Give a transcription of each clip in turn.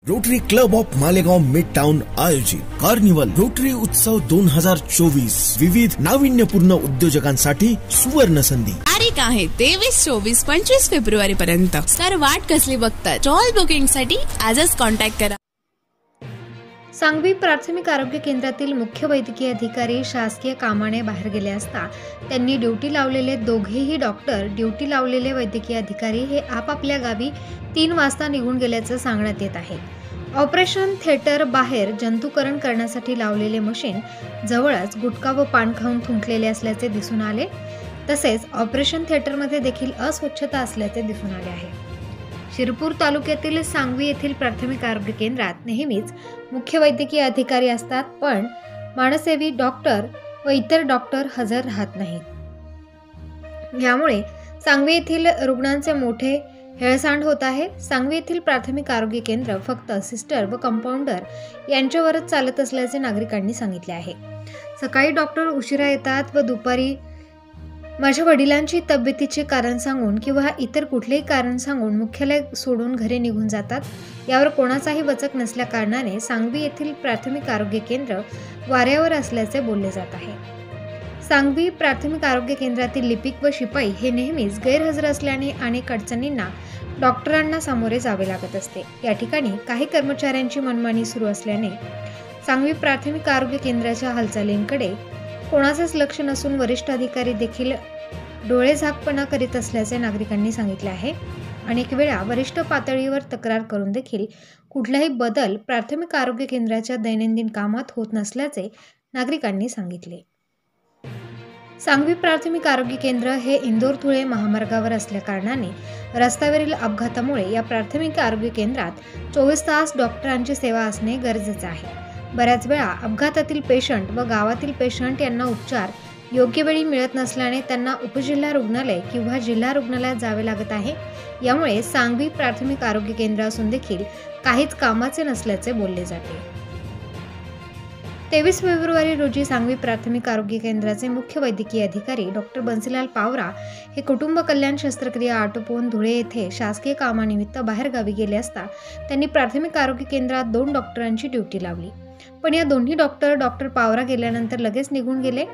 Rotary club of Malegaon mid town आयोजित carnival rotary उत्सव 2024 विविध नाविन्यपूर्ण उद्योजकांसाठी सुवर्ण संधी. तारीख आहे 23, 24, 25 फेब्रुवारी पर्यंत. तर वाट कसली बघता? स्टॉल बुकिंग साठी आजच कॉन्टॅक्ट करा. सांगवी प्राथमिक आरोग्य केंद्रातील मुख्य वैद्यकीय अधिकारी शासकीय कामाने बाहेर गेले असता त्यांनी ड्युटी लावलेले दोघेही डॉक्टर, ड्युटी लावलेले वैद्यकीय अधिकारी हे आपापल्या गावी 3 वाजता निघून गेल्याचं सांगण्यात येत आहे. ऑपरेशन थिएटर बाहेर जंतुकरण करण्यासाठी लावलेले मशीन जवळच गुटखा व पान खाऊन थुंकलेले असल्याचे दिसून आले. तसेच ऑपरेशन थिएटरमध्ये देखील अस्वच्छता असल्याचे दिसून आले आहे. शिरपूर तालुक्यातील सांगवी येथील प्राथमिक आरोग्य केंद्रात नेहमीच मुख्य वैद्यकीय अधिकारी असतात, पण मानसेवी डॉक्टर व इतर डॉक्टर हजर राहत नाहीत. यामुळे सांगवी येथील रुग्णांचे मोठे हेळसांड होत आहे. सांगवी येथील प्राथमिक आरोग्य केंद्र फक्त सिस्टर व कंपाऊंडर यांच्यावरच चालत असल्याचे नागरिकांनी सांगितले आहे. सकाळी डॉक्टर उशिरा येतात व दुपारी माझ्या वडिलांची तब्येतीचे कारण सांगून किंवा इतर कुठलेही कारण सांगून मुख्यालय सोडून घरी निघून जातात. यावर कोणाचाही वचक नसल्या कारणाने सांगवी येथील प्राथमिक आरोग्य केंद्र वाऱ्यावर असल्याचे बोलले जात आहे. सांगवी प्राथमिक आरोग्य केंद्रातील लिपिक व शिपाई हे नेहमीच गैरहजर असल्याने अनेक अडचणींना डॉक्टरांना सामोरे जावे लागत असते. या ठिकाणी काही कर्मचाऱ्यांची मनमानी सुरू असल्याने सांगवी प्राथमिक आरोग्य केंद्राच्या हालचालींकडे कोणाचेच लक्ष नसून वरिष्ठ अधिकारी देखील डोळेझाकपणा करीत असल्याचे नागरिकांनी सांगितले आहे. अनेक वेळा वरिष्ठ पातळीवर तक्रार करून देखील कुठलाही बदल प्राथमिक आरोग्य केंद्राच्या दैनंदिन कामात होत नसल्याचे नागरिकांनी सांगितले. सांगवी प्राथमिक आरोग्य केंद्र हे इंदोर-धुळे महामार्गावर असल्याकारणाने रस्त्यावरील अपघातामुळे या प्राथमिक आरोग्य केंद्रात 24 तास डॉक्टरांची सेवा असणे गरजेचे आहे. बऱ्याच वेळा अपघातातील पेशंट व गावातील पेशंट यांना उपचार योग्य वेळी मिळत नसल्याने त्यांना उपजिल्हा रुग्णालय किंवा जिल्हा रुग्णालयात जावे लागत आहे. यामुळे सांगवी प्राथमिक आरोग्य केंद्र असून देखील काहीच कामाचे नसल्याचे बोलले जाते. 23 फेब्रुवारी रोजी सांगवी प्राथमिक आरोग्य केंद्राचे मुख्य वैद्यकीय अधिकारी डॉक्टर बन्सीलाल पावरा हे कुटुंब कल्याण शस्त्रक्रिया आटोपवून धुळे येथे शासकीय कामानिमित्त बाहेरगावी गेले असता त्यांनी प्राथमिक आरोग्य केंद्रात 2 डॉक्टरांची ड्युटी लावली. पण या दोन्ही डॉक्टर पावरा गेल्यानंतर लगेच निघून गेले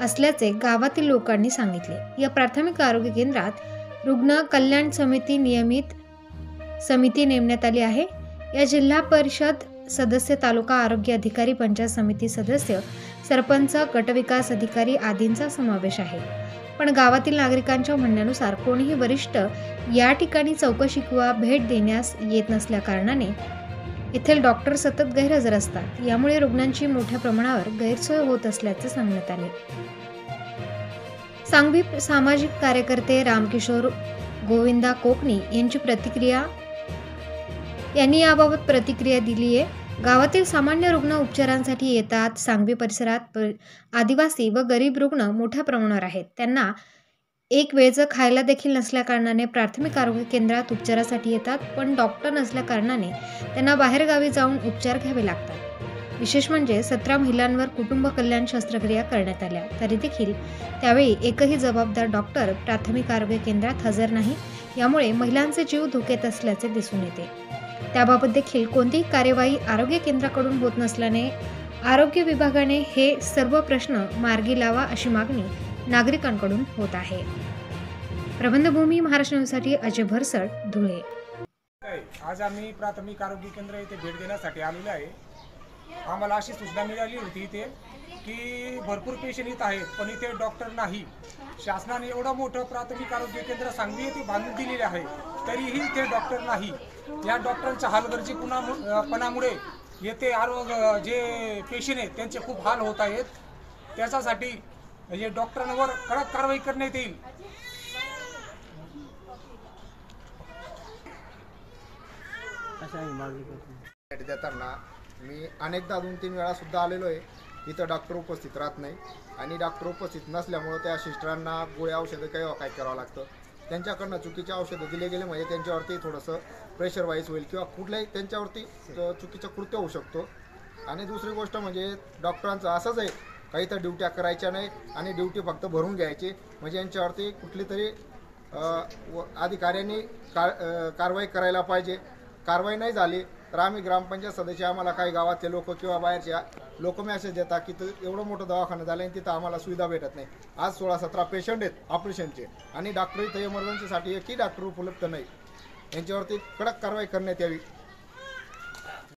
असल्याचे गावातील लोकांनी सांगितले. या प्राथमिक आरोग्य केंद्रात रुग्ण कल्याण नियमित समिती नेमण्यात आली आहे. या जिल्हा परिषद सदस्य, तालुका आरोग्य अधिकारी, पंचायत समिती सदस्य, सरपंच, गटविकास अधिकारी आदींचा समावेश आहे. पण गावातील नागरिकांच्या म्हणण्यानुसार कोणीही वरिष्ठ या ठिकाणी चौकशी किंवा भेट देण्यास येत नसल्या कारणाने येथील डॉक्टर सतत गैरहजर असतात. यामुळे रुग्णांची मोठ्या प्रमाणावर गैरसोय होत असल्याचे सांगण्यात आले. सांगवी सामाजिक कार्यकर्ते रामकिशोर गोविंदा कोकणी यांनी याबाबत प्रतिक्रिया दिली आहे. गावातील सामान्य रुग्ण उपचारांसाठी येतात. सांगवी परिसरात आदिवासी व गरीब रुग्ण मोठ्या प्रमाणावर आहेत. त्यांना एक वेळचं खायला देखील नसल्या कारणाने प्राथमिक आरोग्य केंद्रात उपचारासाठी येतात, पण डॉक्टर नसल्या कारणाने त्यांना बाहेरगावी जाऊन उपचार घ्यावे लागतात. विशेष म्हणजे 17 महिलांवर कुटुंब कल्याण शस्त्रक्रिया करण्यात आल्या, तरी देखील त्यावेळी एकही जबाबदार डॉक्टर प्राथमिक आरोग्य केंद्रात हजर नाही. यामुळे महिलांचे जीव धोक्यात असल्याचे दिसून येते. त्याबाबत देखील कोणतीही कार्यवाही आरोग्य केंद्राकडून होत नसल्याने आरोग्य विभागाने हे सर्व प्रश्न मार्गी लावा अशी मागणी नागरिकांकडून होत आहे. प्रबंधभूमी महाराष्ट्र न्यूजसाठी अजय भरसट, धुळे. आज आम्ही प्राथमिक आरोग्य केंद्र येथे भेट देण्यासाठी आलेलो आहे. आम्हाला अशी सूचना मिळाली होती इथे की भरपूर पेशंट येत आहेत, पण इथे डॉक्टर नाही. शासनाने एवढं मोठं प्राथमिक आरोग्य केंद्र सांगवी येथे बांधून दिलेले आहे, तरीही इथे डॉक्टर नाही. या डॉक्टरांच्या हलगर्जीपणामुळे येथे जे पेशंट आहेत त्यांचे खूप हाल होत आहेत. त्याच्यासाठी म्हणजे डॉक्टरांवर कडक कारवाई करण्यात येईल. देताना मी अनेकदा 2-3 वेळा सुद्धा आलेलो आहे. इथं डॉक्टर उपस्थित राहत नाही आणि डॉक्टर उपस्थित नसल्यामुळे त्या सिस्टरांना गोळ्या औषधं काय करावं लागतं. त्यांच्याकडनं चुकीचे औषधं दिले गेले म्हणजे त्यांच्यावरती थोडंसं प्रेशर वाईज होईल किंवा कुठल्याही त्यांच्यावरती चुकीचं कृत्य होऊ शकतो. आणि दुसरी गोष्ट म्हणजे डॉक्टरांचं असंच आहे, काही तर ड्युट्या करायच्या नाही आणि ड्युटी फक्त भरून घ्यायची, म्हणजे यांच्यावरती कुठली तरी अधिकाऱ्यांनी कारवाई करायला पाहिजे. कारवाई नाही झाली तर आम्ही ग्रामपंचायत सदस्य आम्हाला काही गावातले लोक किंवा बाहेरच्या लोक मेसेज देतात की एवढं मोठं दवाखाना झालं आणि तिथं आम्हाला सुविधा भेटत नाही। आज 16-17 पेशंट आहेत ऑपरेशनचे आणि डॉक्टर इथं इमर्जन्सीसाठी एकही डॉक्टर उपलब्ध नाही। यांच्यावरती कडक कारवाई करण्यात यावी।